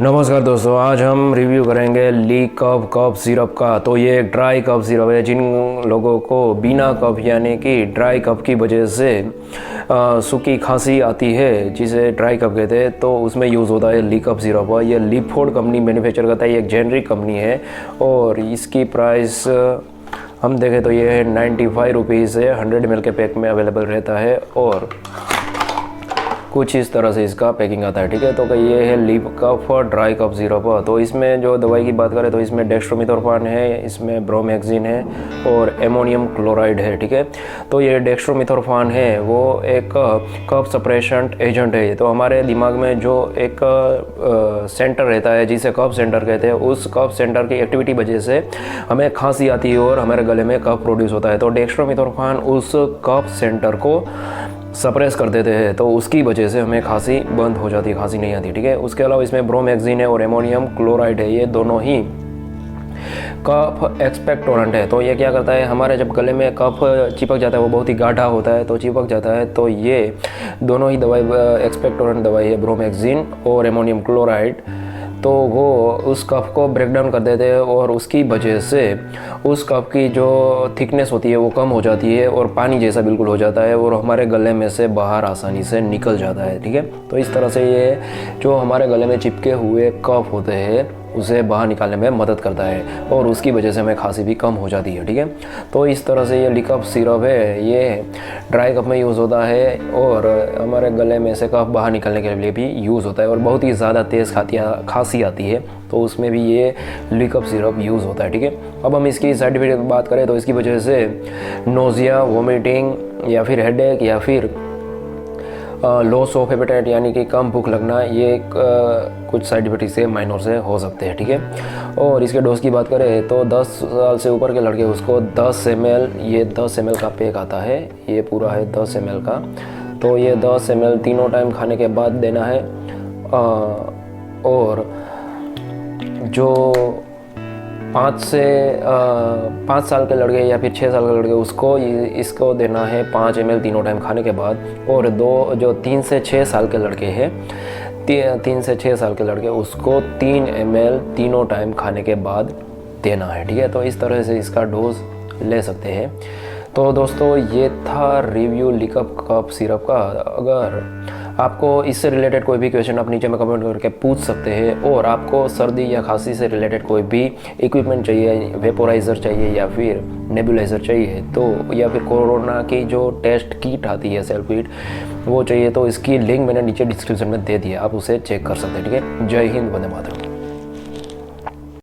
नमस्कार दोस्तों, आज हम रिव्यू करेंगे ली कफ सिरप का। तो ये एक ड्राई कफ सिरप है। जिन लोगों को बिना कफ यानी कि ड्राई कफ की वजह से सूखी खांसी आती है, जिसे ड्राई कफ कहते हैं, तो उसमें यूज़ होता है ली कफ सिरप। ये लिफोर्ड कंपनी मैन्युफैक्चर करता है। ये एक जेनरिक कंपनी है और इसकी प्राइस हम देखें तो ये है 95 रुपीज़ है। 100 ml के पैक में अवेलेबल रहता है और कुछ इस तरह से इसका पैकिंग आता है। ठीक है, तो ये है ली कफ ड्राई कफ सिरप। तो इसमें जो दवाई की बात करें तो इसमें डेक्स्ट्रोमिथोर्फान है, इसमें ब्रोमहेक्सिन है और एमोनियम क्लोराइड है। ठीक है, तो ये डेक्स्ट्रोमिथोर्फान है वो एक कफ सप्रेशंट एजेंट है। तो हमारे दिमाग में जो एक सेंटर रहता है जिसे कफ सेंटर कहते हैं, उस कफ सेंटर की एक्टिविटी वजह से हमें खांसी आती है और हमारे गले में कफ प्रोड्यूस होता है। तो डेक्स्ट्रोमिथोर्फान उस कफ सेंटर को सप्रेस कर देते हैं, तो उसकी वजह से हमें खांसी बंद हो जाती है, खांसी नहीं आती। ठीक है, उसके अलावा इसमें ब्रोमहेक्सिन है और एमोनियम क्लोराइड है। ये दोनों ही कफ एक्सपेक्टोरेंट है। तो ये क्या करता है, हमारे जब गले में कफ चिपक जाता है, वो बहुत ही गाढ़ा होता है, तो चिपक जाता है, तो ये दोनों ही दवाई एक्सपेक्टोरेंट दवाई है, ब्रोमहेक्सिन और एमोनियम क्लोराइड, तो वो उस कफ को ब्रेक डाउन कर देते हैं और उसकी वजह से उस कफ की जो थिकनेस होती है वो कम हो जाती है और पानी जैसा बिल्कुल हो जाता है और हमारे गले में से बाहर आसानी से निकल जाता है। ठीक है, तो इस तरह से ये जो हमारे गले में चिपके हुए कफ होते हैं उसे बाहर निकालने में मदद करता है और उसकी वजह से हमें खांसी भी कम हो जाती है। ठीक है, तो इस तरह से ये ली कफ सिरप है, ये ड्राई कफ में यूज़ होता है और हमारे गले में से कफ बाहर निकलने के लिए भी यूज़ होता है। और बहुत ही ज़्यादा तेज़ खांसी आती है तो उसमें भी ये ली कफ सिरप यूज़ होता है। ठीक है, अब हम इसकी साइड इफेक्ट की बात करें तो इसकी वजह से नोज़िया, वोमिटिंग या फिर हेडेक या फिर लॉस ऑफ एपेटाइट यानी कि कम भूख लगना, ये कुछ साइड इफेक्ट से माइनर से हो सकते हैं। ठीक है, और इसके डोज की बात करें तो 10 साल से ऊपर के लड़के उसको 10 ml, ये 10 ml का पैक आता है, ये पूरा है 10 ml का। तो ये 10 ml तीनों टाइम खाने के बाद देना है। और जो 5 साल के लड़के या फिर 6 साल के लड़के उसको इसको देना है 5 ml तीनों टाइम खाने के बाद। और जो 3 से 6 साल के लड़के हैं, 3 से 6 साल के लड़के उसको 3 ml तीनों टाइम खाने के बाद देना है। ठीक है, तो इस तरह से इसका डोज ले सकते हैं। तो दोस्तों ये था रिव्यू ली कफ सिरप का। अगर आपको इससे रिलेटेड कोई भी क्वेश्चन आप नीचे में कमेंट करके पूछ सकते हैं। और आपको सर्दी या खांसी से रिलेटेड कोई भी इक्विपमेंट चाहिए, वेपोराइज़र चाहिए या फिर नेबुलाइज़र चाहिए, तो या फिर कोरोना की जो टेस्ट किट आती है, सेल्फ किट, वो चाहिए, तो इसकी लिंक मैंने नीचे डिस्क्रिप्शन में दे दिया, आप उसे चेक कर सकते हैं। ठीक है, जय हिंद, वंदे मातरम।